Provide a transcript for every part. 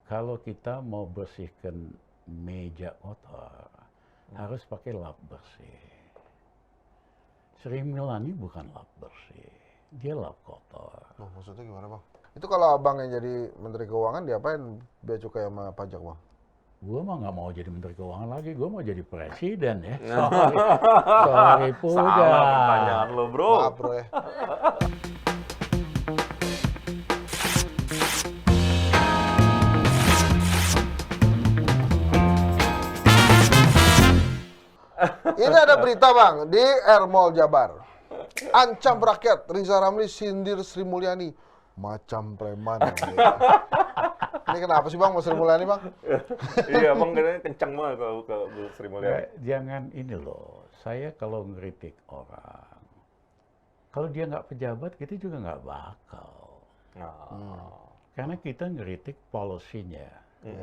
Kalau kita mau bersihkan meja kotor, harus pakai lap bersih. Sri Mulyani bukan lap bersih, dia lap kotor. Loh, maksudnya gimana bang? Itu kalau abang yang jadi Menteri Keuangan diapain bea cukai sama pajak bang? Gue mah nggak mau jadi Menteri Keuangan lagi, gue mau jadi presiden ya. Sorry Salah pertanyaan Puja. lo, bro. Maaf bro ya. Ini ada berita bang di Air Mall Jabar. Ancam rakyat, Riza Ramli sindir Sri Mulyani macam preman. Ini kenapa sih bang mau Sri Mulyani bang? Iya, emang katanya kenceng banget kalau ke Bu Sri Mulyani. Ya, jangan ini loh, saya kalau ngeritik orang, kalau dia nggak pejabat, kita juga nggak bakal. Karena kita ngeritik policy-nya,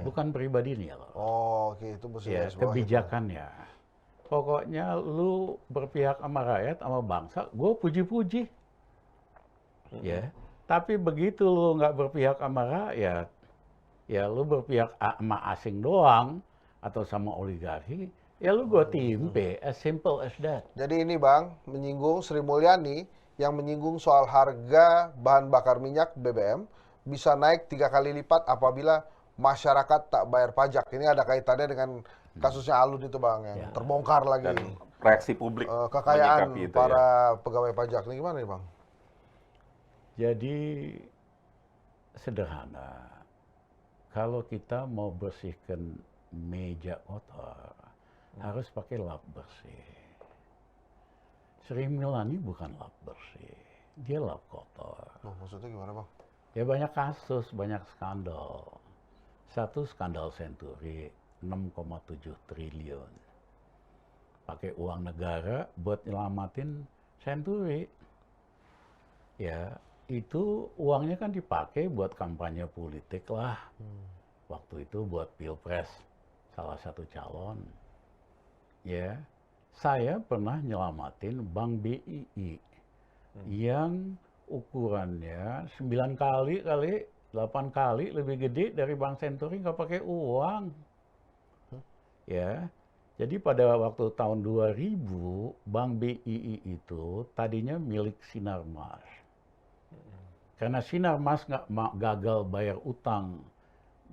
bukan pribadinya loh. Oh oke, itu mesti Ya, garis bawah itu. kebijakannya. Pokoknya lu berpihak sama rakyat, sama bangsa, gue puji-puji. Ya, tapi begitu lu nggak berpihak sama rakyat, ya lu berpihak sama asing doang, atau sama oligarki, ya lu gue timpe, as simple as that. Jadi ini bang, menyinggung Sri Mulyani yang menyinggung soal harga bahan bakar minyak BBM bisa naik 3 kali lipat apabila masyarakat tak bayar pajak. Ini ada kaitannya dengan kasusnya Alun itu bang, yang terbongkar lagi. Dan reaksi publik Kekayaan menyikapi itu, para ya. pegawai pajak. Ini gimana nih bang? Jadi sederhana, kalau kita mau bersihkan meja kotor, harus pakai lap bersih. Sri Mulyani bukan lap bersih, dia lap kotor. Loh, maksudnya gimana bang? Ya banyak kasus, banyak skandal. Satu skandal Senturi, 6,7 triliun. Pakai uang negara buat nyelamatin Senturi. Ya, itu uangnya kan dipakai buat kampanye politik lah. Waktu itu buat pilpres salah satu calon. Ya, saya pernah nyelamatin Bank BII yang ukurannya 9 kali 8 kali lebih gede dari Bank Senturi, nggak pakai uang. Ya, jadi pada waktu tahun 2000, Bank BII itu tadinya milik Sinarmas. Karena Sinarmas gagal bayar utang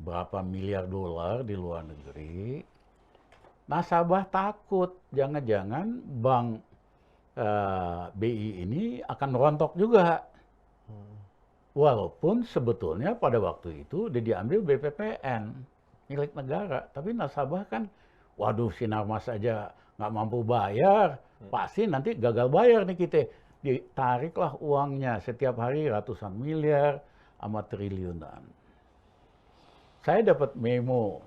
berapa miliar dolar di luar negeri, nasabah takut jangan-jangan Bank BI ini akan rontok juga. Walaupun sebetulnya pada waktu itu udah diambil BPPN, milik negara. Tapi nasabah kan, waduh Sinarmas aja nggak mampu bayar, pasti nanti gagal bayar nih kita. Ditariklah uangnya setiap hari ratusan miliar sama triliunan. Saya dapat memo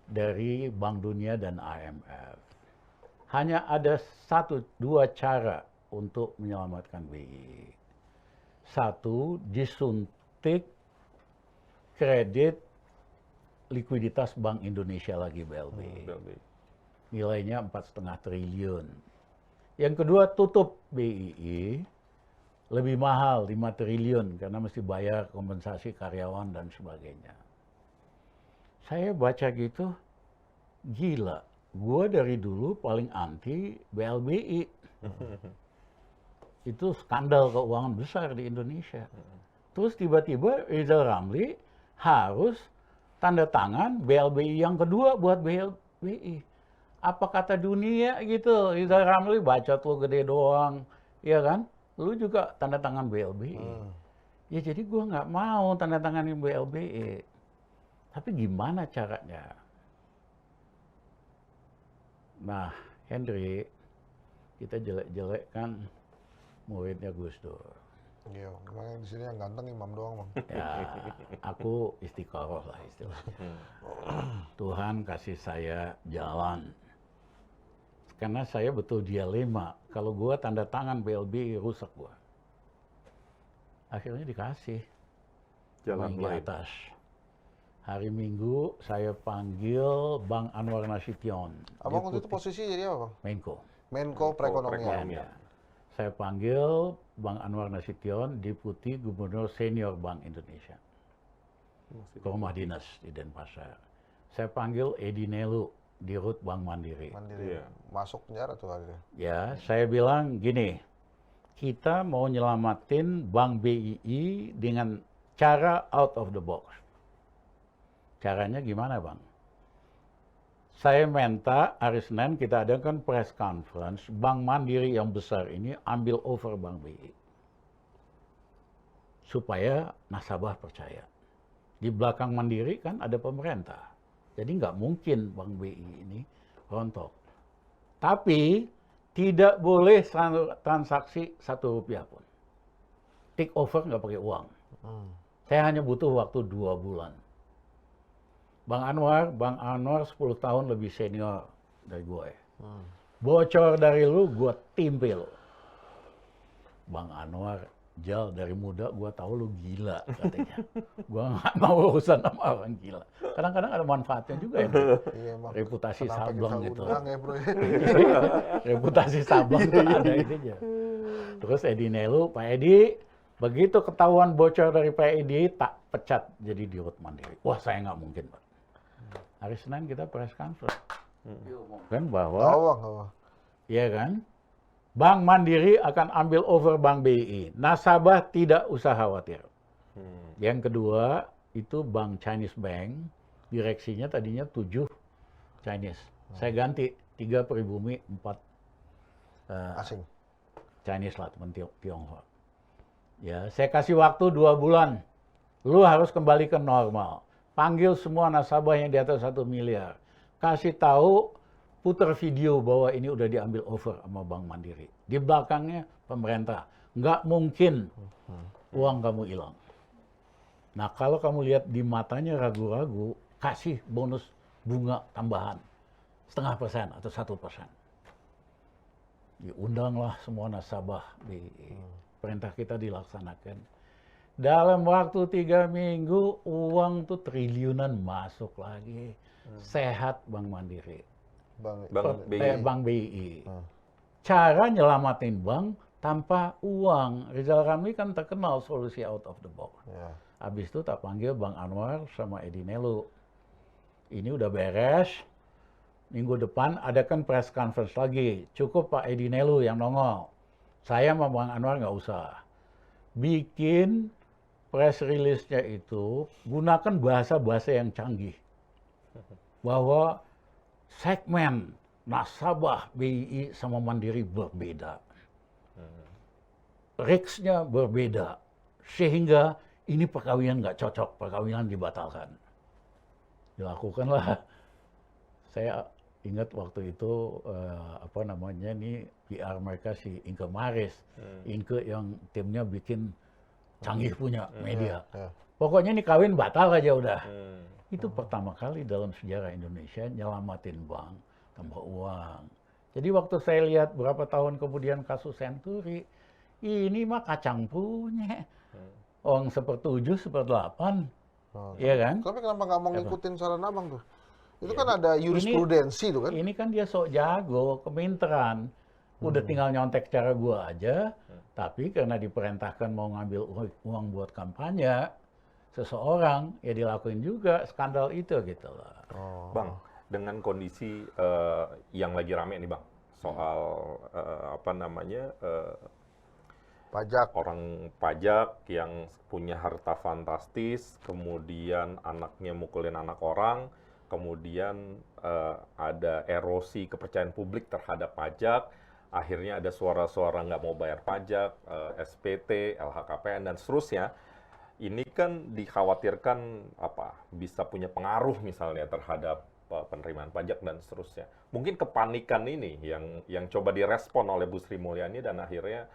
dari Bank Dunia dan IMF. Hanya ada 2 cara untuk menyelamatkan BI. Satu, disuntik kredit likuiditas Bank Indonesia lagi BLBI. Nilainya 4,5 triliun. Yang kedua, tutup BII, lebih mahal 5 triliun karena mesti bayar kompensasi karyawan dan sebagainya. Saya baca gitu, gila. Gue dari dulu paling anti BLBI. Itu skandal keuangan besar di Indonesia. Terus tiba-tiba Riza Ramli harus tanda tangan BLBI yang kedua buat BLBI. Apa kata dunia gitu, Riza Ramli bacot lu gede doang, ya kan? Lu juga tanda tangan BLBI. Ya jadi gue nggak mau tanda tanganin BLBI. Tapi gimana caranya? Nah, Henry, kita jelek-jelek kan muridnya Gus Dur. Iya, emang di sini yang ganteng imam doang bang. Ya, aku istiqoroh lah istilahnya. Tuhan kasih saya jalan. Karena saya betul dilema. Kalau gua tanda tangan BLBI rusak gua. Akhirnya dikasih Jalan lain. Hari Minggu saya panggil Bang Anwar Nasution. Abang waktu itu posisi jadi apa bang? Menko. Menko Perekonomian. Ya. Saya panggil Bang Anwar Nasution, Deputi Gubernur Senior Bank Indonesia. ke rumah dinas di Denpasar. Saya panggil Edi Nelu di Rut Bank Mandiri. Mandiri. Iya. Masuk penjara tuh akhirnya. Ya, saya bilang gini, kita mau nyelamatin Bank BII dengan cara out of the box. Caranya gimana, Bang? Saya minta hari Senin kita adakan press conference, Bank Mandiri yang besar ini ambil over Bank BI. Supaya nasabah percaya. Di belakang Mandiri kan ada pemerintah. Jadi nggak mungkin Bank BI ini rontok. Tapi tidak boleh transaksi Rp1 pun. Take over nggak pakai uang. Saya hanya butuh waktu 2 bulan. Bang Anwar 10 tahun lebih senior dari gue. Bocor dari lu, gue timpil. Bang Anwar, Jal, dari muda gue tahu lu gila katanya. Gue nggak mau urusan sama orang gila. Kadang-kadang ada manfaatnya juga ya. Iya, emang. Reputasi Kenapa sablon kita gitu. undang ya, bro? Reputasi sablon tuh ada itunya. Terus Edi Nelu, Pak Edi, begitu ketahuan bocor dari Pak Edi, tak pecat jadi di Rut Mandiri. Wah, saya nggak mungkin, Pak. Hari Senin kita press conference. Kan bahwa, iya kan, Bank Mandiri akan ambil over Bank BI. Nasabah tidak usah khawatir. Yang kedua, itu Bank Chinese Bank, direksinya tadinya 7 Chinese. Saya ganti 3 pribumi, 4 Asing. Chinese lah, teman Tionghoa. Ya, saya kasih waktu 2 bulan. Lu harus kembali ke normal. Panggil semua nasabah yang di atas 1 miliar. Kasih tahu, putar video bahwa ini udah diambil over sama Bank Mandiri. Di belakangnya pemerintah. Nggak mungkin uang kamu hilang. Nah, kalau kamu lihat di matanya ragu-ragu, kasih bonus bunga tambahan 0,5% atau 1%. Diundanglah semua nasabah di perintah kita dilaksanakan. Dalam waktu 3 minggu, uang tuh triliunan masuk lagi. Sehat Bank Mandiri. Bank BI. Cara nyelamatin bank tanpa uang. Rizal Ramli kan terkenal solusi out of the box. Ya. Habis itu tak panggil Bang Anwar sama Edi Nelu. Ini udah beres. Minggu depan adakan press conference lagi. Cukup Pak Edi Nelu yang nongol. Saya sama Bang Anwar nggak usah. Bikin press release-nya itu gunakan bahasa-bahasa yang canggih. Bahwa segmen nasabah BI sama Mandiri berbeda. Risk-nya berbeda. Sehingga ini perkawinan nggak cocok, perkawinan dibatalkan. Dilakukanlah. Saya ingat waktu itu PR mereka si Inke Maris. Inke yang timnya bikin canggih punya media. Pokoknya ini kawin batal aja udah. Itu pertama kali dalam sejarah Indonesia nyelamatin bank tanpa uang. Jadi waktu saya lihat berapa tahun kemudian kasus Senturi, ini mah kacang punya. Orang 1/7, 1/8. Iya kan? Tapi kenapa nggak mau ngikutin saran abang tuh? Itu kan ada jurisprudensi tuh kan? Ini kan dia sok jago, keminteran. Udah tinggal nyontek cara gua aja. Tapi karena diperintahkan mau ngambil uang buat kampanye, seseorang ya dilakuin juga skandal itu gitu loh. Bang, dengan kondisi yang lagi rame nih Bang, soal Pajak. orang pajak yang punya harta fantastis, kemudian anaknya mukulin anak orang, kemudian ada erosi kepercayaan publik terhadap pajak, akhirnya ada suara-suara nggak mau bayar pajak, SPT, LHKPN, dan seterusnya. Ini kan dikhawatirkan bisa punya pengaruh misalnya terhadap penerimaan pajak dan seterusnya. Mungkin kepanikan ini yang coba direspon oleh Bu Sri Mulyani dan akhirnya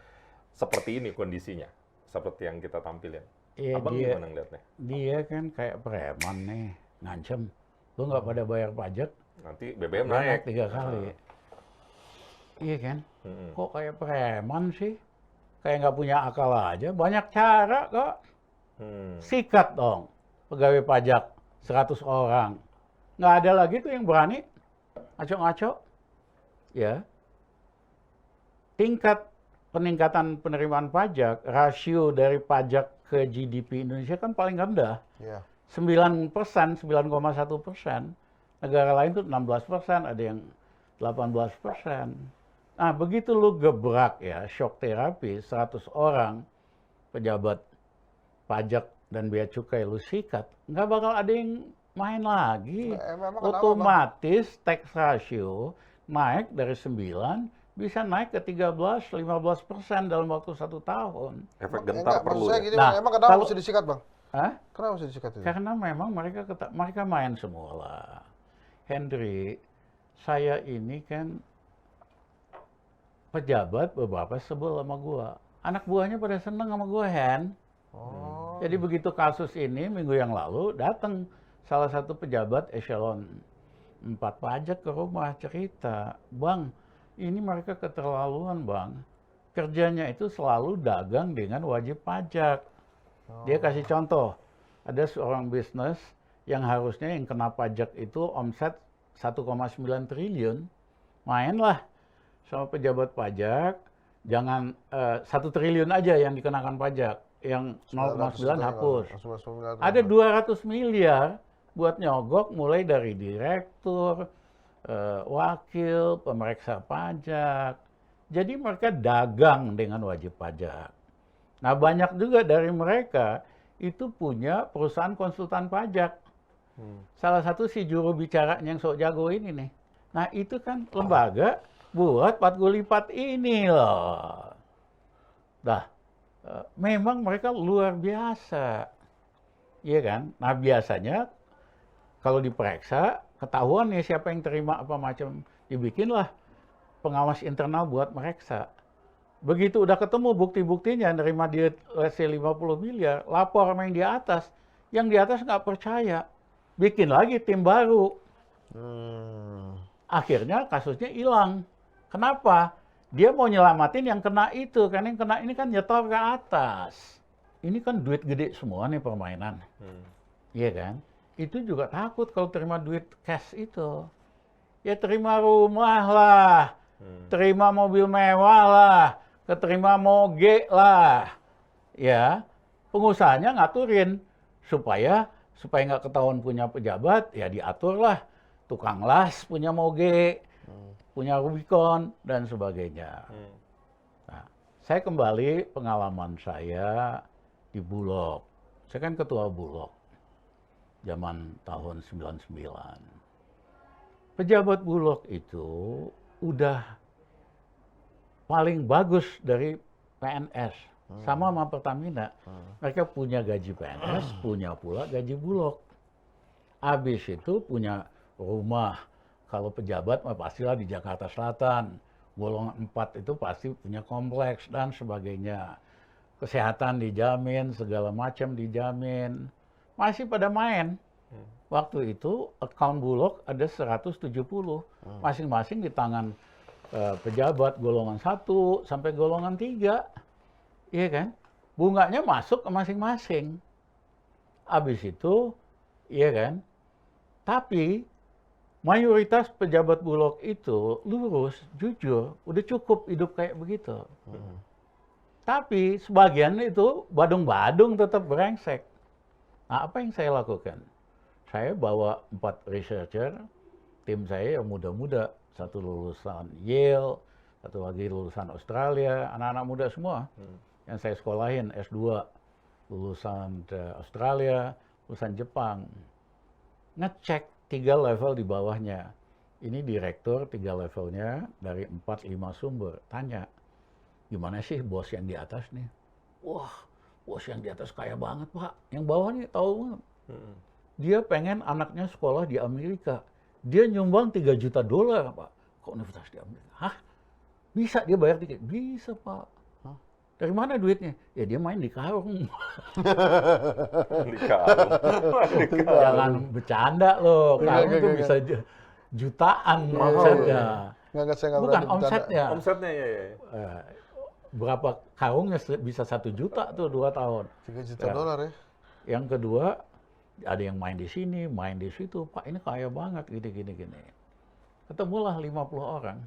seperti ini kondisinya, seperti yang kita tampilin. Iya, Abang gimana ngeliatnya? Dia kan kayak preman nih, ngancem. Lu nggak pada bayar pajak, Nanti BBM dia naik. 3 kali. Iya kan? Kok kayak preman sih? Kayak nggak punya akal aja. Banyak cara kok. Sikat dong pegawai pajak 100 orang. Nggak ada lagi tuh yang berani ngaco-ngaco. Ya. Tingkat peningkatan penerimaan pajak, rasio dari pajak ke GDP Indonesia kan paling rendah. Ya. 9%, 9,1%. Negara lain tuh 16%, ada yang 18%. Nah, begitu lu gebrak ya, shock terapi, 100 orang pejabat pajak dan bea cukai lu sikat, nggak bakal ada yang main lagi. Memang kenapa, Bang? Otomatis tax ratio naik dari 9 bisa naik ke 13-15% dalam waktu 1 tahun. Efek Enggak, gentar maksud perlu saya ya. gini, Nah, Bang. Emang kenapa kalau- mesti disikat, Bang? Hah? Kenapa mesti disikat itu? Karena memang mereka main semua lah. Henry, saya ini kan pejabat beberapa sebel sama gua. Anak buahnya pada seneng sama gua, Hen. Oh. Jadi begitu kasus ini minggu yang lalu datang salah satu pejabat eselon 4 pajak ke rumah cerita, "Bang, ini mereka keterlaluan, Bang. Kerjanya itu selalu dagang dengan wajib pajak." Dia kasih contoh, ada seorang bisnis yang harusnya yang kena pajak itu omset 1,9 triliun, mainlah sama pejabat pajak, jangan 1 triliun aja yang dikenakan pajak, yang 0,9 hapus. Ada 200 miliar buat nyogok mulai dari direktur, wakil, pemeriksa pajak. Jadi mereka dagang dengan wajib pajak. Nah, banyak juga dari mereka itu punya perusahaan konsultan pajak. Salah satu si juru bicaranya yang sok jago ini nih. Nah, itu kan lembaga buat Pak Gulipat ini loh. Dah, memang mereka luar biasa. Iya kan? Nah, biasanya kalau diperiksa, ketahuan nih siapa yang terima apa macam. Dibikinlah pengawas internal buat meriksa. Begitu udah ketemu bukti-buktinya, nerima dia let's say 50 miliar, lapor sama yang di atas. Yang di atas nggak percaya. Bikin lagi tim baru. Akhirnya kasusnya hilang. Kenapa? Dia mau nyelamatin yang kena itu, karena yang kena ini kan nyetor ke atas. Ini kan duit gede semua nih permainan. Iya kan? Itu juga takut kalau terima duit cash itu. Ya terima rumah lah, terima mobil mewah lah, keterima moge lah. Ya, pengusahanya ngaturin supaya nggak ketahuan punya pejabat, ya diaturlah. Tukang las punya moge, punya Rubicon, dan sebagainya. Nah, saya kembali pengalaman saya di Bulog. Saya kan ketua Bulog zaman tahun 99. Pejabat Bulog itu udah paling bagus dari PNS. Sama Pertamina. Mereka punya gaji PNS, punya pula gaji Bulog. Habis itu punya rumah. Kalau pejabat mah pastilah di Jakarta Selatan. Golongan 4 itu pasti punya kompleks dan sebagainya. Kesehatan dijamin, segala macam dijamin. Masih pada main. Waktu itu account Bulog ada 170. Masing-masing di tangan pejabat golongan 1 sampai golongan 3. Iya kan? Bunganya masuk ke masing-masing. Habis itu, iya kan? Tapi mayoritas pejabat Bulog itu lurus, jujur, udah cukup hidup kayak begitu. Tapi sebagian itu badung-badung tetap brengsek. Nah, apa yang saya lakukan? Saya bawa 4 researcher, tim saya yang muda-muda, satu lulusan Yale, satu lagi lulusan Australia, anak-anak muda semua. Yang saya sekolahin S2, lulusan Australia, lulusan Jepang. Ngecek 3 level di bawahnya. Ini direktur 3 levelnya dari 4-5 sumber. Tanya, gimana sih bos yang di atas nih? Wah, bos yang di atas kaya banget, Pak. Yang bawah nih tahu banget. Dia pengen anaknya sekolah di Amerika. Dia nyumbang $3 juta, Pak, ke universitas di Amerika. Hah? Bisa dia bayar tiket? Bisa, Pak. Hah? Dari mana duitnya? Ya dia main di karung. Di karung. Jangan bercanda loh. Karung itu Enggak. bisa jutaan Mahal. omsetnya. Nggak, saya nggak Bukan berani bercanda. omsetnya. Omsetnya ya. Berapa karungnya bisa 1 juta tuh 2 tahun. $3 juta ya. Yang kedua, ada yang main di sini, main di situ. Pak, ini kaya banget, gini. Ketemulah 50 orang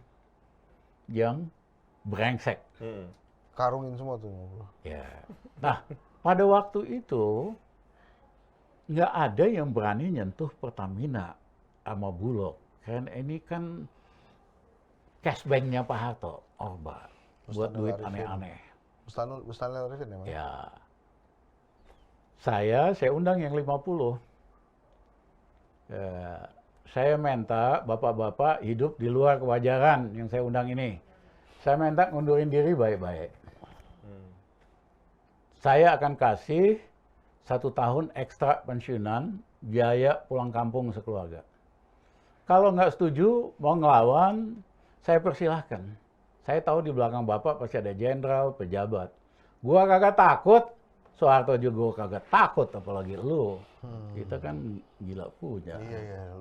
yang brengsek. Karungin semua tuh. Ya. Nah, pada waktu itu, nggak ada yang berani nyentuh Pertamina sama Bulog. Karena ini kan cash bank-nya Pak Harto, Orba, buat Bustanul duit Arifin. aneh-aneh. Bustanul Arifin ya, Mas? Ya, saya undang yang 50. Saya minta bapak-bapak hidup di luar kewajaran yang saya undang ini. Saya minta ngundurin diri baik-baik. Saya akan kasih 1 tahun ekstra pensiunan, biaya pulang kampung sekeluarga. Kalau nggak setuju, mau ngelawan, saya persilahkan. Saya tahu di belakang Bapak pasti ada jenderal, pejabat. Gua kagak takut, Soeharto juga kagak takut, apalagi lu. Kita kan gila punya. Iya,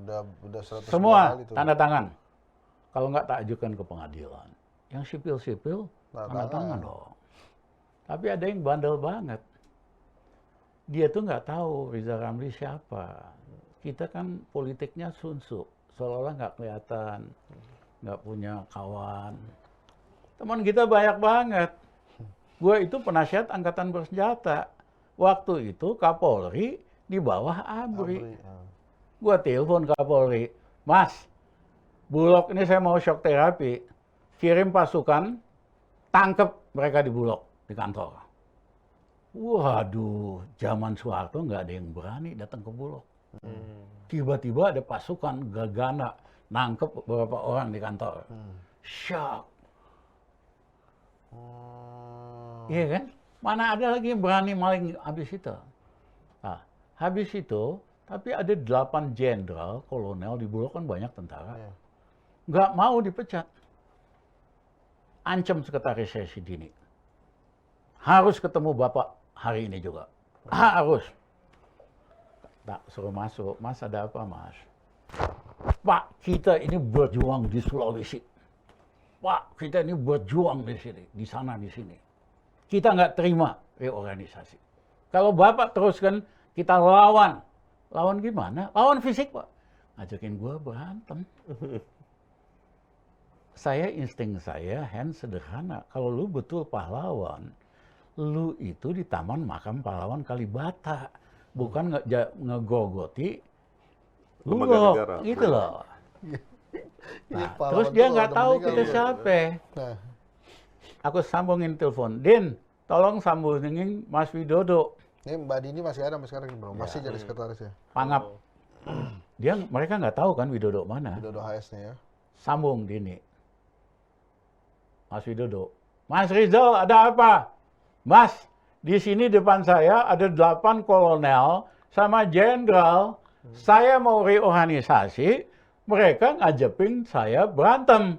udah 100 Semua kali tuh. tanda tangan. Kalau nggak tak ajukan ke pengadilan. Yang sipil-sipil, Tanda tanda tangan. tangan dong. Tapi ada yang bandel banget. Dia tuh nggak tahu Riza Ramli siapa. Kita kan politiknya sunsu, seolah-olah nggak kelihatan, nggak punya kawan. Teman kita banyak banget. Gue itu penasihat angkatan bersenjata. Waktu itu Kapolri di bawah ABRI. Gue telepon Kapolri, Mas, Bulog ini saya mau shock terapi, kirim pasukan, tangkep mereka di Bulog, di kantor. Waduh, zaman Soeharto nggak ada yang berani datang ke Bulog. Tiba-tiba ada pasukan Gagana, nangkep beberapa orang di kantor. Shock. Iya kan? Mana ada lagi yang berani maling habis itu. Nah, habis itu, tapi ada 8 jenderal, kolonel di Bulog kan banyak tentara. Nggak mau dipecat. Ancam sekretaris saya si Dini. Harus ketemu Bapak hari ini juga. Harus. Tak suruh masuk. Mas ada apa Mas? Pak, kita ini berjuang di Sulawesi. Pak, kita ini berjuang di sini, di sana, di sini. Kita nggak terima reorganisasi. Kalau Bapak teruskan, kita lawan. Lawan gimana? Lawan fisik, Pak. Ngajakin gua berantem. Insting saya, Hans, sederhana. Kalau lu betul pahlawan, lu itu di Taman Makam Pahlawan Kalibata. Bukan ngegogoti Lembaga Bulog, negara. gitu loh. Nah, pahlawan terus tuh dia kalau nggak udah tahu meninggal kita udah. siapa. Nah, Aku sambungin telepon, Din, tolong sambungin Mas Widodo, ini Mbak Dini masih ada sampai sekarang belum? Masih jadi sekretaris ya? Pangap. Mereka nggak tahu kan Widodo mana. Widodo HS-nya ya. Sambung Dini. Mas Widodo. Mas Rizal, ada apa? Mas, di sini depan saya ada 8 kolonel sama jenderal. Saya mau reorganisasi, mereka ngajepin saya berantem.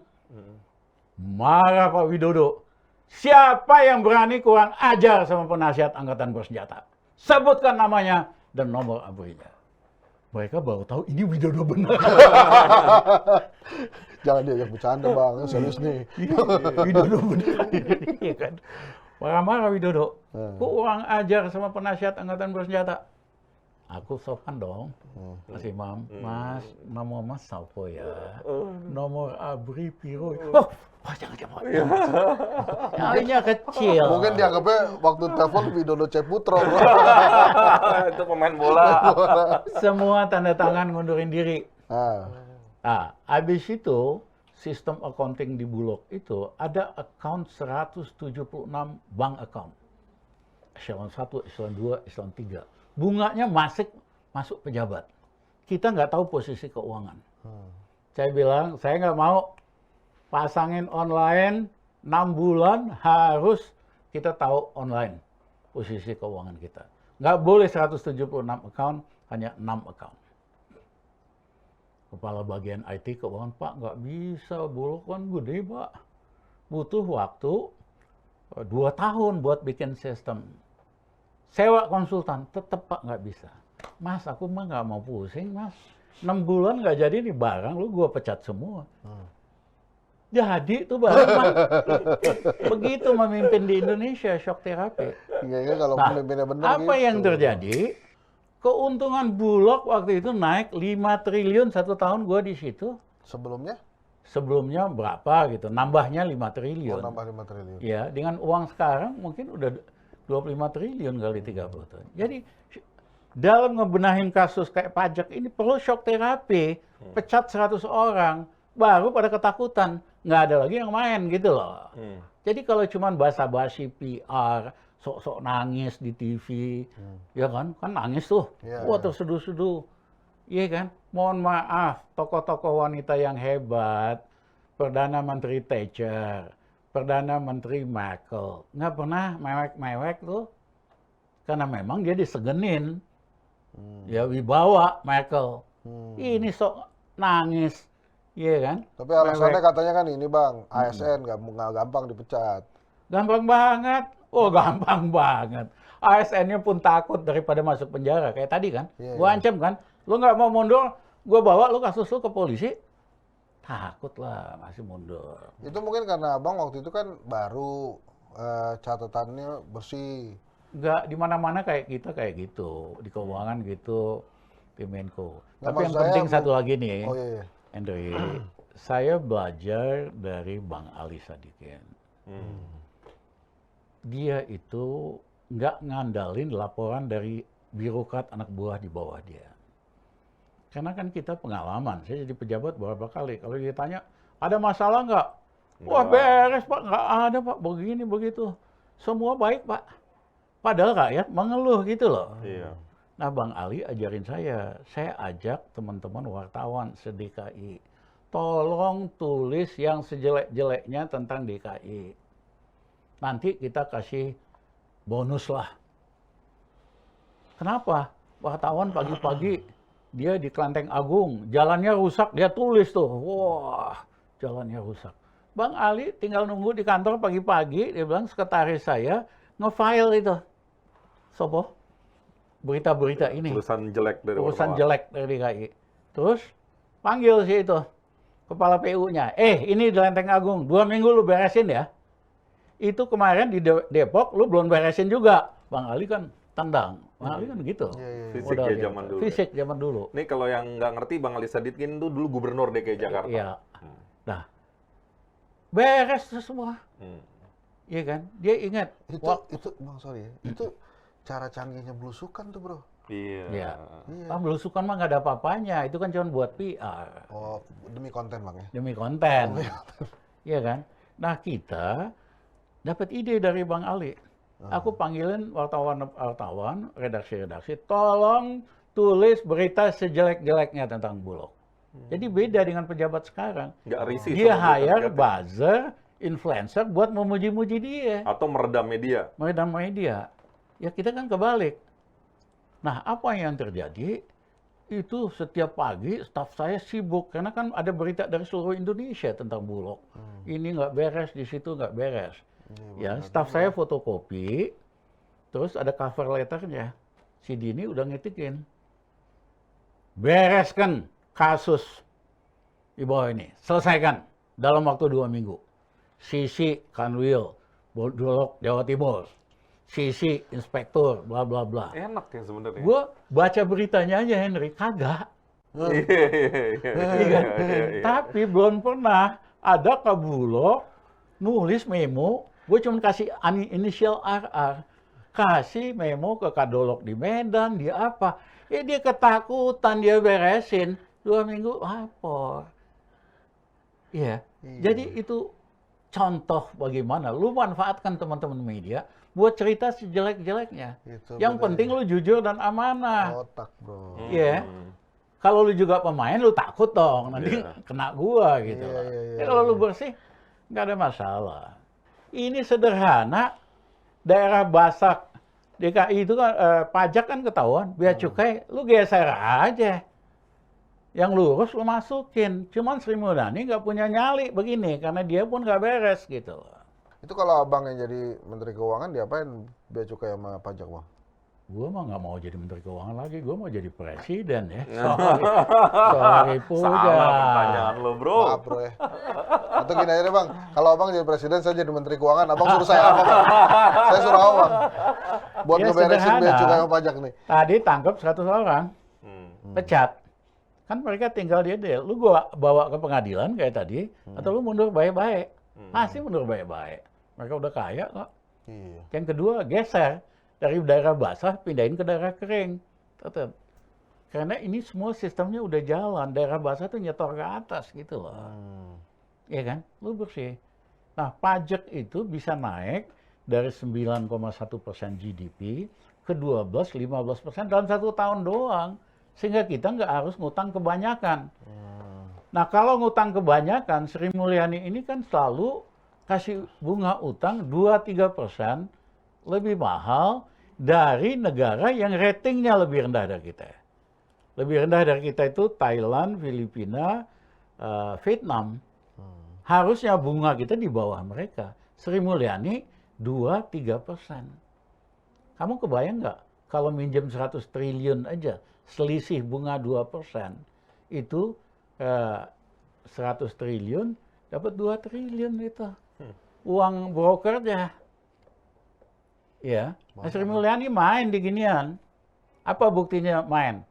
Marah Pak Widodo. Siapa yang berani kurang ajar sama penasihat angkatan bersenjata? Sebutkan namanya dan nomor ABRI-nya. Mereka baru tahu ini Widodo benar. Jangan diajak bercanda bang, serius nih. Widodo benar. Iya kan? Marah-marah Widodo. Kok kurang ajar sama penasihat angkatan bersenjata? Aku sopan dong. Mas Imam, Mas, nomor Mas Salpo ya. Nomor ABRI Piro. Oh, jangan. Kalinya kecil. Mungkin dianggapnya waktu telepon Widodo Ceputro. Bro. Itu pemain bola. Semua tanda tangan ngundurin diri. Nah, Habis itu, sistem accounting di Bulog itu ada account 176 bank account. Eselon 1, eselon 2, eselon 3. Bunganya masuk pejabat. Kita nggak tahu posisi keuangan. Saya bilang, saya nggak mau pasangin online 6 bulan harus kita tahu online posisi keuangan kita. Nggak boleh 176 account, hanya 6 account. Kepala bagian IT keuangan, Pak nggak bisa, Bulog kan gede Pak. Butuh waktu 2 tahun buat bikin sistem. Sewa konsultan, tetap Pak nggak bisa. Mas, aku mah nggak mau pusing Mas. 6 bulan nggak jadi nih barang, lu gua pecat semua. Jadi tuh barang Mas. Begitu memimpin di Indonesia, shock terapi. kayaknya kalau Nah, pemimpinnya benar apa gitu. yang terjadi? Keuntungan Bulog waktu itu naik 5 triliun 1 tahun gua di situ. Sebelumnya? Sebelumnya berapa gitu, nambahnya 5 Oh, triliun. nambah 5 triliun. Ya, dengan uang sekarang mungkin udah 25 triliun kali 30 tahun. Jadi dalam ngebenahin kasus kayak pajak ini perlu shock terapi, pecat 100 orang, baru pada ketakutan, nggak ada lagi yang main gitu loh. Jadi kalau cuman basa-basi PR, sok-sok nangis di TV, ya kan nangis tuh, Iya, wah iya. terseduh-seduh, iya kan. Mohon maaf, tokoh-tokoh wanita yang hebat, Perdana Menteri Thatcher, Perdana Menteri Merkel, nggak pernah mewek-mewek tuh, karena memang dia disegenin, ya wibawa Merkel. Ini sok nangis, iya kan. Tapi alasannya Mewek. katanya kan ini Bang, ASN nggak gampang dipecat. Gampang banget. Oh, gampang banget. ASN-nya pun takut daripada masuk penjara. Kayak tadi kan. Iya, Gua iya. ancam kan. Lu nggak mau mundur, gua bawa lu kasus lu ke polisi. Takut lah masih mundur. Itu mungkin karena Abang waktu itu kan baru catatannya bersih. Nggak di mana-mana kayak kita kayak gitu. Di keuangan gitu, di Menko. Nggak, Tapi yang maksud saya penting satu lagi nih, Oh iya, iya. Henry. Saya belajar dari Bang Ali Sadikin. Dia itu nggak ngandalin laporan dari birokrat anak buah di bawah dia. Karena kan kita pengalaman, saya jadi pejabat beberapa kali. Kalau ditanya, ada masalah nggak? Wah beres Pak, nggak ada Pak, begini begitu. Semua baik Pak. Padahal rakyat mengeluh gitu loh. Iya. Nah Bang Ali ajarin saya ajak teman-teman wartawan se-DKI. Tolong tulis yang sejelek-jeleknya tentang DKI. Nanti kita kasih bonus lah. Kenapa? Wartawan pagi-pagi dia di Klenteng Agung, jalannya rusak, dia tulis tuh. Wah, jalannya rusak. Bang Ali tinggal nunggu di kantor pagi-pagi, dia bilang sekretaris saya nge-file itu. Sopo? Berita-berita ini. Urusan jelek dari Urusan wartawan. jelek dari DKI. Terus panggil si itu, kepala PU-nya. Ini di Lenteng Agung, 2 minggu lu beresin ya. Itu kemarin di Depok, lu belum beresin juga. Bang Ali kan tendang. Bang Ali kan gitu. Iya, iya, iya. Fisik Modal ya gitu. zaman dulu. Fisik zaman dulu. Ini kalau yang nggak ngerti, Bang Ali Sadikin itu dulu gubernur DKI Jakarta. Iya. Nah, beres tuh semua. Iya kan? Dia ingat. Itu Bang sorry ya. Itu cara canggihnya belusukan tuh Bro. Iya. Iya. Iya. Belusukan mah nggak ada apa-apanya. Itu kan cuma buat PR. Oh, demi konten Bang ya. Demi konten. Iya kan? Nah kita dapat ide dari Bang Ali. Aku panggilin wartawan, redaksi-redaksi, tolong tulis berita sejelek-jeleknya tentang Bulog. Jadi beda dengan pejabat sekarang. Nggak risih. Dia sama berita hire negatif. buzzer, influencer buat memuji-muji dia. Atau meredam media. Meredam media. Ya kita kan kebalik. Nah apa yang terjadi? Itu setiap pagi staf saya sibuk. Karena kan ada berita dari seluruh Indonesia tentang Bulog. Ini nggak beres, di situ nggak beres. Ya, staf saya fotokopi, terus ada cover letternya. Si Dini udah ngetikin. Bereskan kasus di bawah ini. Selesaikan dalam waktu 2 minggu. Sisi Kanwil, Bulog Jawa Timur. Sisi Inspektur, bla bla bla. Enak ya sebenarnya. Gua baca beritanya aja Henry, kagak. Iya. Tapi belum pernah ada ke Bulog nulis memo, gue cuma kasih inisial RR, kasih memo ke Kadolok di Medan, dia apa? Dia ketakutan, dia beresin, 2 minggu lapor. Iya, jadi itu contoh bagaimana lu manfaatkan teman-teman media buat cerita sejelek-jeleknya. Itu Yang penting lu jujur dan amanah. otak Bro. Iya. Kalau lu juga pemain, lu takut dong, nanti kena gua gitu. Iya, iya, iya, Kalau lu bersih, nggak ada masalah. Ini sederhana, daerah Basak, DKI itu kan pajak kan ketahuan, bea cukai, lu geser aja. Yang lurus lu masukin. Cuman Sri Mulyani nggak punya nyali begini, karena dia pun nggak beres gitu. Itu kalau Abang yang jadi Menteri Keuangan diapain bea cukai sama pajak Bang? Gue mah nggak mau jadi Menteri Keuangan lagi, gue mau jadi presiden ya. Sorry Salah Puja. pertanyaan lo, Bro. Maaf Bro ya. Atau gini aja deh Bang, kalau Abang jadi presiden, saya jadi Menteri Keuangan, Abang suruh saya apa Bang? Saya suruh apa Bang? Buat Ya, ngeberesin bea sederhana. cukai sama pajak nih. Tadi tangkap 100 orang, pecat. Kan mereka tinggal dia, lu gua bawa ke pengadilan kayak tadi, atau lu mundur baik-baik. Pasti mundur baik-baik. Mereka udah kaya kok. Iya. Yang kedua, geser. Dari daerah basah, pindahin ke daerah kering. Tetap. Karena ini semua sistemnya udah jalan, daerah basah tuh nyetor ke atas gitu loh. Iya kan? Lu bersih. Nah, pajak itu bisa naik dari 9,1% GDP ke 12-15% dalam 1 tahun doang. Sehingga kita nggak harus ngutang kebanyakan. Nah, kalau ngutang kebanyakan, Sri Mulyani ini kan selalu kasih bunga utang 2-3% lebih mahal dari negara yang ratingnya lebih rendah dari kita. Lebih rendah dari kita itu Thailand, Filipina, Vietnam. Harusnya bunga kita di bawah mereka. Sri Mulyani 2-3%. Kamu kebayang nggak kalau minjem 100 triliun aja, selisih bunga 2%, itu 100 triliun dapat 2 triliun itu. Uang brokernya. Ya, Sri Mulyani main di ginian. Apa buktinya main?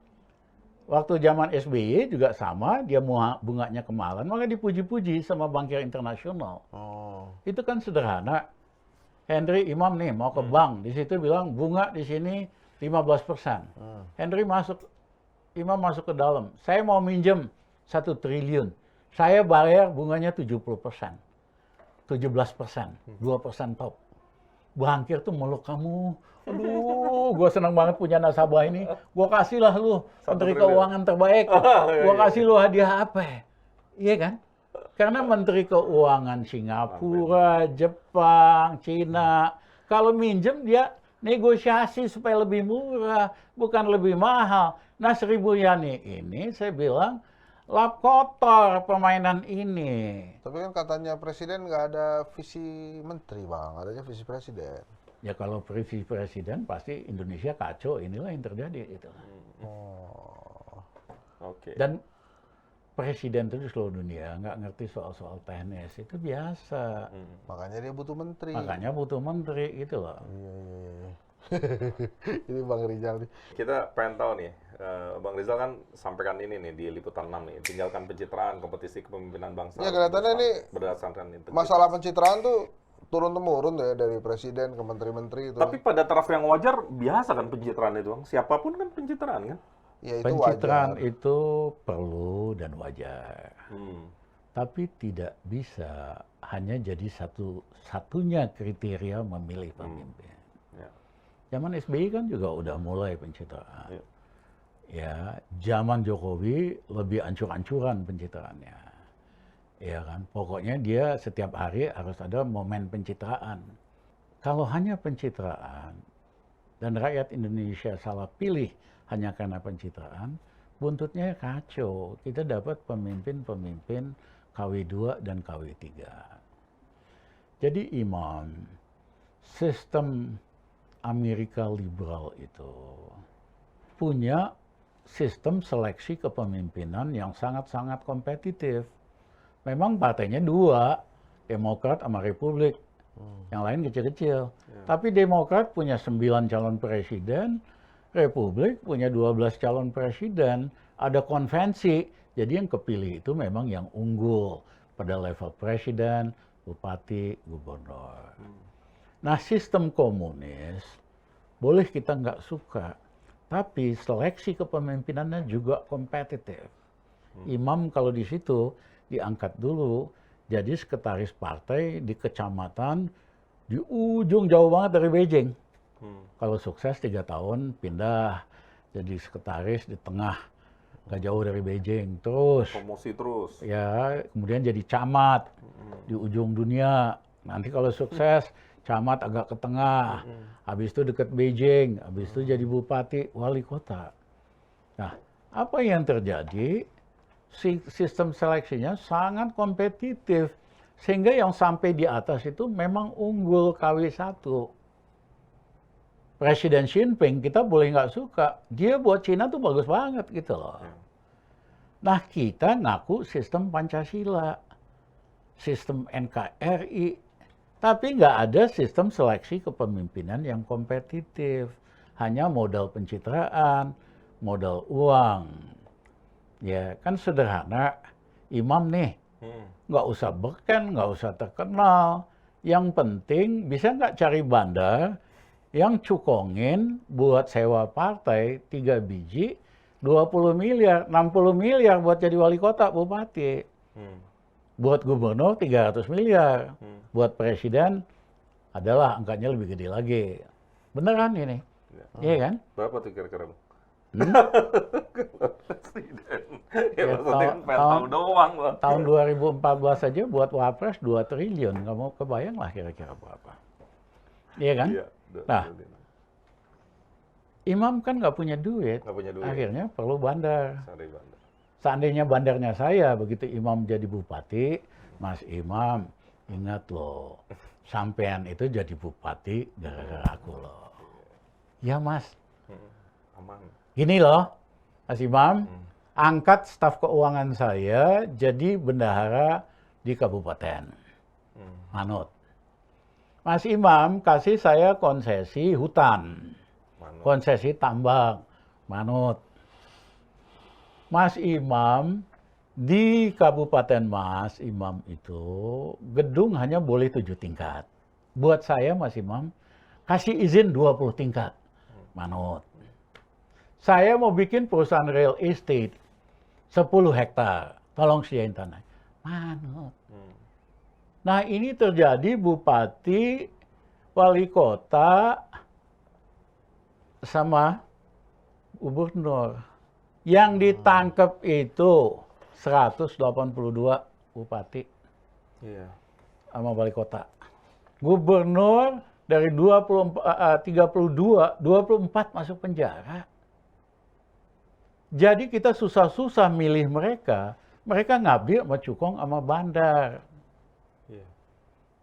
Waktu zaman SBY juga sama, dia bunganya kemahalan, maka dipuji-puji sama bankir internasional. Itu kan sederhana. Henry Imam nih mau ke bank, di situ bilang bunga di sini 15%. Imam masuk ke dalam. Saya mau minjem 1 triliun. Saya bayar bunganya 70%. 17%, 2% top. Bankir tuh meluk kamu. Aduh, gue senang banget punya nasabah ini. Gue kasih lah lu Menteri Keuangan terbaik. Gue kasih lu hadiah apa? Iya kan? Karena Menteri Keuangan Singapura, Jepang, Cina, kalau minjem dia negosiasi supaya lebih murah, bukan lebih mahal. Nah, Sri Mulyani ini saya bilang lap kotor permainan ini. Tapi kan katanya presiden nggak ada visi menteri, Bang. Adanya visi presiden. Ya kalau visi presiden pasti Indonesia kacau, inilah yang terjadi itu. Oke. Dan presiden itu di seluruh dunia nggak ngerti soal-soal teknis, itu biasa. Makanya dia butuh menteri. Makanya butuh menteri gitu loh. Iya. Ini Bang Rizal nih. Kita pengen tahu nih, Bang Rizal kan sampaikan ini nih di Liputan 6 nih, tinggalkan pencitraan, kompetisi kepemimpinan bangsa. Ya kelihatannya ini berdasarkan integritas. masalah pencitraan tuh turun-temurun ya dari presiden ke menteri-menteri itu. Tapi pada taraf yang wajar, biasa kan pencitraan itu, Bang. Siapapun kan pencitraan kan? Ya itu Pencitraan wajar. itu perlu dan wajar. Tapi tidak bisa hanya jadi satu-satunya kriteria memilih pemimpin. Ya. Zaman SBY kan juga udah mulai pencitraan. Ya. Ya, zaman Jokowi lebih ancur-ancuran pencitraannya. Ya kan, pokoknya dia setiap hari harus ada momen pencitraan. Kalau hanya pencitraan dan rakyat Indonesia salah pilih hanya karena pencitraan, buntutnya kacau. Kita dapat pemimpin-pemimpin KW2 dan KW3. Jadi Imam, sistem Amerika liberal itu punya sistem seleksi kepemimpinan yang sangat-sangat kompetitif. Memang partainya 2, Demokrat sama Republik. Yang lain kecil-kecil. Tapi Demokrat punya 9 calon presiden, Republik punya 12 calon presiden. Ada konvensi, jadi yang kepilih itu memang yang unggul pada level presiden, bupati, gubernur. Nah, sistem komunis boleh kita nggak suka, tapi seleksi kepemimpinannya juga kompetitif. Imam kalau di situ diangkat dulu jadi sekretaris partai di kecamatan di ujung jauh banget dari Beijing. Kalau sukses 3 tahun pindah jadi sekretaris di tengah, nggak jauh dari Beijing. Terus Promosi terus. ya kemudian jadi camat di ujung dunia. Nanti kalau sukses camat agak ke tengah, habis itu dekat Beijing, habis itu jadi bupati, wali kota. Nah, apa yang terjadi? Sistem seleksinya sangat kompetitif, sehingga yang sampai di atas itu memang unggul KW1. Presiden Xi Jinping kita boleh nggak suka, dia buat Cina tuh bagus banget gitu loh. Nah, kita ngaku sistem Pancasila, sistem NKRI, tapi nggak ada sistem seleksi kepemimpinan yang kompetitif. Hanya modal pencitraan, modal uang. Ya, kan sederhana. Imam nih, nggak usah beken, nggak usah terkenal. Yang penting bisa nggak cari bandar yang cukongin buat sewa partai 3 biji 20 miliar, 60 miliar buat jadi wali kota, bupati. Buat gubernur 300 miliar. Buat presiden adalah angkanya lebih gede lagi. Beneran ini? Iya kan? Berapa tuh kira-kira, Bang? Presiden. Ya, Ya, maksudnya kan pengen tahun- tahu doang, Bang. Tahun 2014 saja buat wapres 2 triliun. Nggak mau kebayang lah kira-kira berapa. Iya kan? Iya, Nah, Imam kan nggak punya duit. nggak punya duit. Akhirnya perlu bandar. Cari bandar. Seandainya bandarnya saya, begitu Imam jadi bupati, Mas Imam, ingat loh, sampean itu jadi bupati gara-gara aku loh. Ya Mas, Aman. gini loh, Mas Imam, angkat staf keuangan saya jadi bendahara di kabupaten Manut. Mas Imam kasih saya konsesi hutan, Manut. konsesi tambang, Manut. Mas Imam, di Kabupaten Mas Imam itu gedung hanya boleh 7 tingkat. Buat saya Mas Imam, kasih izin 20 tingkat. Manut. Saya mau bikin perusahaan real estate 10 hektar. Tolong sediain tanah. Manut. Nah ini terjadi bupati, wali kota, sama gubernur. Yang ditangkap itu 182 bupati Iya. sama wali kota. Gubernur dari 24 masuk penjara. Jadi kita susah-susah milih mereka. Mereka ngabdi sama cukong sama bandar. Iya.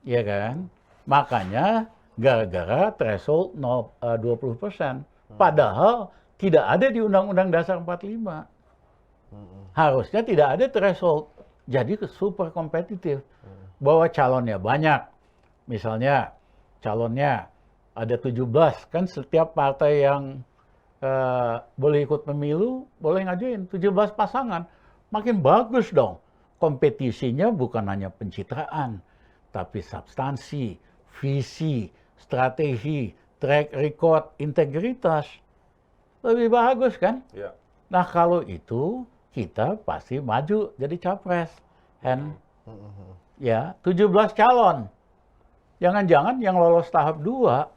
Iya kan? Makanya gara-gara threshold 20%. Padahal tidak ada di Undang-Undang Dasar 45. Harusnya tidak ada threshold. Jadi super kompetitif. Bahwa calonnya banyak. Misalnya calonnya ada 17. Kan setiap partai yang boleh ikut pemilu, boleh ngajuin 17 pasangan. Makin bagus dong. Kompetisinya bukan hanya pencitraan, tapi substansi, visi, strategi, track record, integritas. Lebih bagus kan? Iya. Nah kalau itu kita pasti maju jadi capres. And ya 17 calon. Jangan-jangan yang lolos tahap 2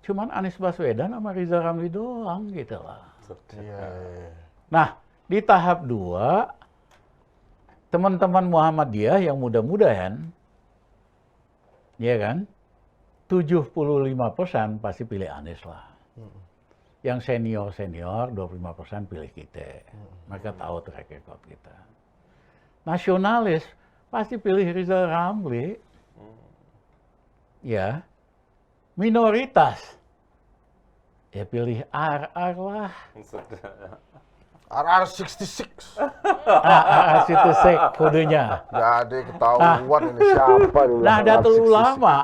cuman Anies Baswedan sama Riza Ramli doang gitu lah. Iya. Nah di tahap 2 teman-teman Muhammadiyah yang muda-mudahan, ya kan, 75% pasti pilih Anies lah. Yang senior-senior 25% pilih kita. Mereka tahu track record kita. Nasionalis pasti pilih Rizal Ramli. Ya. Minoritas ya pilih RR lah. RR66. RR situ sek kodenya. Jadi ketahuan ini siapa dulu. Nahdlatul RR66. Ulama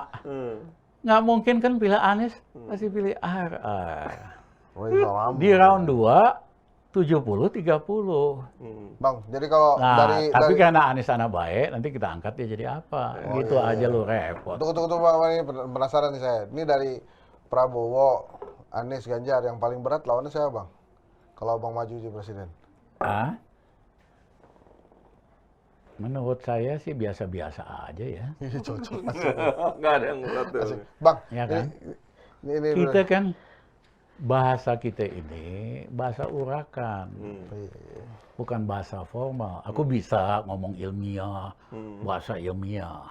nggak mungkin kan pilih Anies, pasti pilih RR. Oh, itu lama. Di round 2 70-30. Bang, jadi kalau Nah, dari tapi karena Anies anak baik, nanti kita angkat dia jadi apa? Gitu aja lu repot. Tunggu Bang, ini penasaran nih saya. Ini dari Prabowo, Anies, Ganjar yang paling berat lawannya siapa, Bang? Kalau Bang maju jadi presiden. Ah? Menurut saya sih biasa-biasa aja ya. Iya, cocok. Nggak ada yang berat tuh. Bang, Ya kan? ini Kita kan bahasa kita ini bahasa urakan, bukan bahasa formal. Aku bisa ngomong ilmiah, bahasa ilmiah.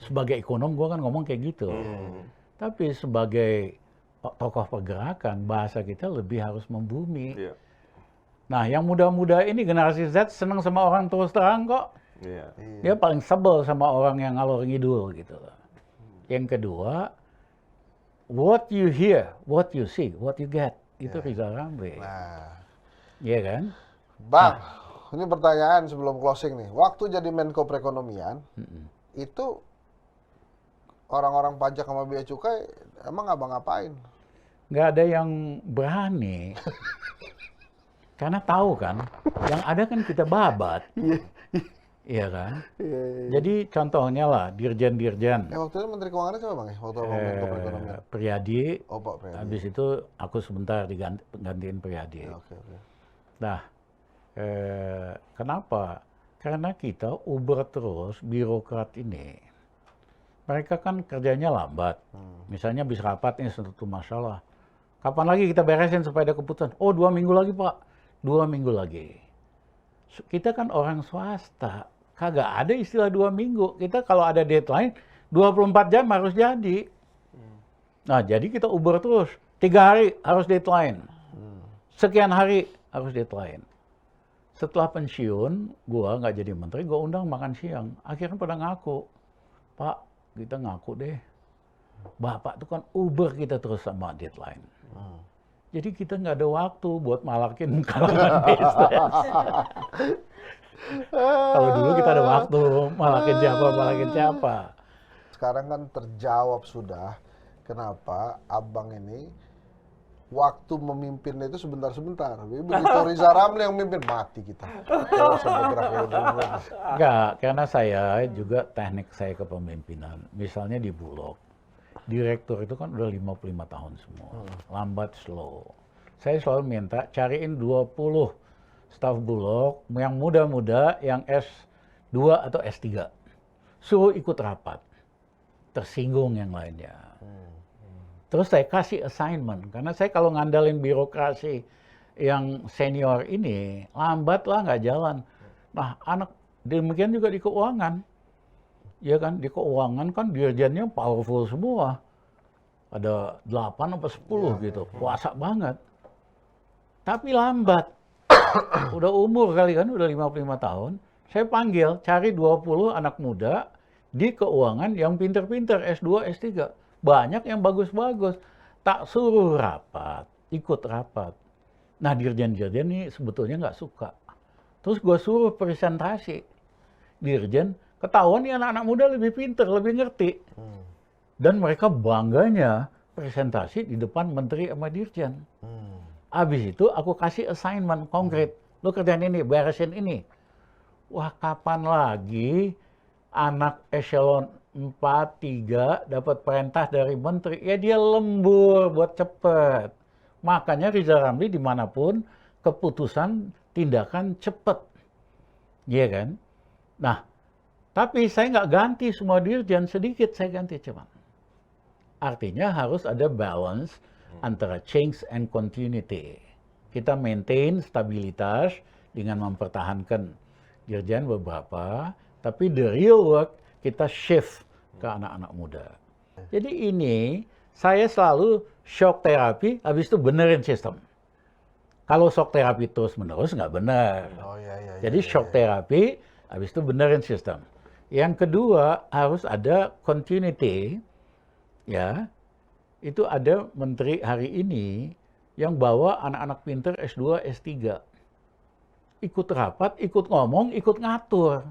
Sebagai ekonom gue kan ngomong kayak gitu. Tapi sebagai tokoh pergerakan, bahasa kita lebih harus membumi. Iya. Nah, yang muda-muda ini generasi Z senang sama orang terus terang kok. Iya. Dia paling sebel sama orang yang ngalor ngidul gitu loh. Yang kedua, what you hear, what you see, what you get. Itu Rizal Ramli. Nah, Iya kan? Bang, ini pertanyaan sebelum closing nih. Waktu jadi Menko Perekonomian, itu orang-orang pajak sama bea cukai emang abang ngapain? Nggak ada yang berani. Karena tahu kan, yang ada kan kita babat. Iya kan? Iya, iya. Jadi contohnya lah, dirjen-dirjen. Waktu itu Menteri Keuangannya siapa Bang ya? Waktu Menko Perekonomian. Priadi, Oh Pak Priyadi. habis itu aku sebentar gantiin Priadi. Ya, oke. Nah, kenapa? Karena kita uber terus birokrat ini. Mereka kan kerjanya lambat. Misalnya habis rapat ini satu masalah. Kapan lagi kita beresin supaya ada keputusan? Oh 2 minggu lagi Pak, 2 minggu lagi. Kita kan orang swasta, kagak ada istilah 2 minggu. Kita kalau ada deadline, 24 jam harus jadi. Nah jadi kita uber terus, 3 hari harus deadline. Sekian hari harus deadline. Setelah pensiun, gua nggak jadi menteri, gua undang makan siang. Akhirnya pada ngaku, Pak, kita ngaku deh. Bapak tuh kan uber kita terus sama deadline. Jadi kita nggak ada waktu buat malakin kalangan bisnis. Kalau dulu kita ada waktu malakin siapa. Sekarang kan terjawab sudah kenapa abang ini waktu memimpinnya itu sebentar-sebentar. Begitu Riza Ramli yang memimpin, mati kita. Oh, sampai berakhir. Enggak, karena saya juga teknik saya kepemimpinan. Misalnya di Bulog, direktur itu kan udah 55 tahun semua. Lambat, slow. Saya selalu minta cariin 20 staf Bulog yang muda-muda, yang S2 atau S3. Suruh ikut rapat. Tersinggung yang lainnya. Terus saya kasih assignment, karena saya kalau ngandalin birokrasi yang senior ini, lambat lah nggak jalan. Nah, demikian juga di keuangan. Ya kan, di keuangan kan dirjennya powerful semua. Ada 8 atau 10 gitu, kuasa banget. Tapi lambat. Udah umur kali kan, udah 55 tahun. Saya panggil, cari 20 anak muda di keuangan yang pinter-pinter, S2, S3. Banyak yang bagus-bagus. Tak suruh rapat, ikut rapat. Nah, dirjen-dirjen ini sebetulnya nggak suka. Terus gue suruh presentasi. Dirjen, ketahuan nih anak-anak muda lebih pinter, lebih ngerti. Dan mereka bangganya presentasi di depan menteri sama dirjen. Habis itu aku kasih assignment konkret. Lo kerjain ini, beresin ini. Wah, kapan lagi anak eselon 4, 3 dapat perintah dari menteri, ya dia lembur buat cepet. Makanya Riza Ramli dimanapun keputusan tindakan cepet. Iya kan? Nah, tapi saya nggak ganti semua dirjen, sedikit saya ganti cuman. Artinya harus ada balance antara change and continuity. Kita maintain stabilitas dengan mempertahankan dirjen beberapa, tapi the real work kita shift ke anak-anak muda. Jadi ini saya selalu shock terapi, habis itu benerin sistem. Kalau shock terapi terus-menerus nggak benar. Jadi shock terapi, habis itu benerin sistem. Yang kedua harus ada continuity, ya. Itu ada menteri hari ini yang bawa anak-anak pinter S2, S3. Ikut rapat, ikut ngomong, ikut ngatur.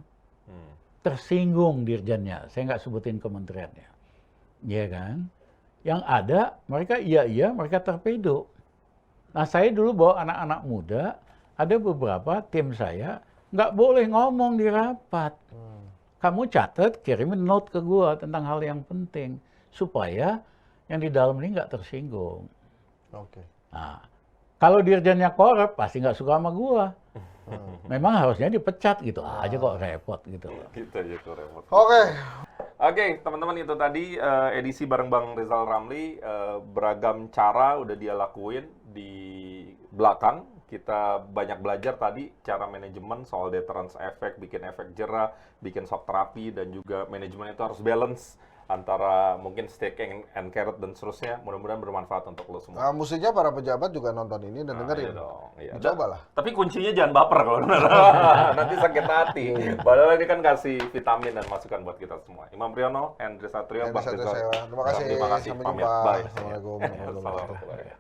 Tersinggung dirjennya, saya nggak sebutin kementeriannya. Iya kan? Yang ada, mereka iya, mereka torpedo. Nah, saya dulu bawa anak-anak muda, ada beberapa tim saya, nggak boleh ngomong di rapat. Kamu catat, kirimin note ke gua tentang hal yang penting. Supaya yang di dalam ini nggak tersinggung. Nah, kalau dirjennya korup, pasti nggak suka sama gua. Memang harusnya dipecat gitu aja kok repot gitu. Gitu aja kok repot. Oke, teman-teman itu tadi edisi bareng Bang Rizal Ramli, beragam cara udah dia lakuin di belakang. Kita banyak belajar tadi cara manajemen soal deterrence effect, bikin efek jerah, bikin shock terapi, dan juga manajemen itu harus balance antara mungkin stick and carrot dan seterusnya. Mudah-mudahan bermanfaat untuk lo semua. Mestinya para pejabat juga nonton ini dan dengerin. Iya dong. Iya. Cobalah. Tapi kuncinya jangan baper kalau benar. Nanti sakit hati. Padahal ini kan kasih vitamin dan masukan buat kita semua. Imam Priyono, Hendry Satrio, Bang Rizal. Terima kasih. Terima kasih. Sampai Pamit. jumpa. Bye. Assalamualaikum warahmatullahi wabarakatuh. Assalamualaikum.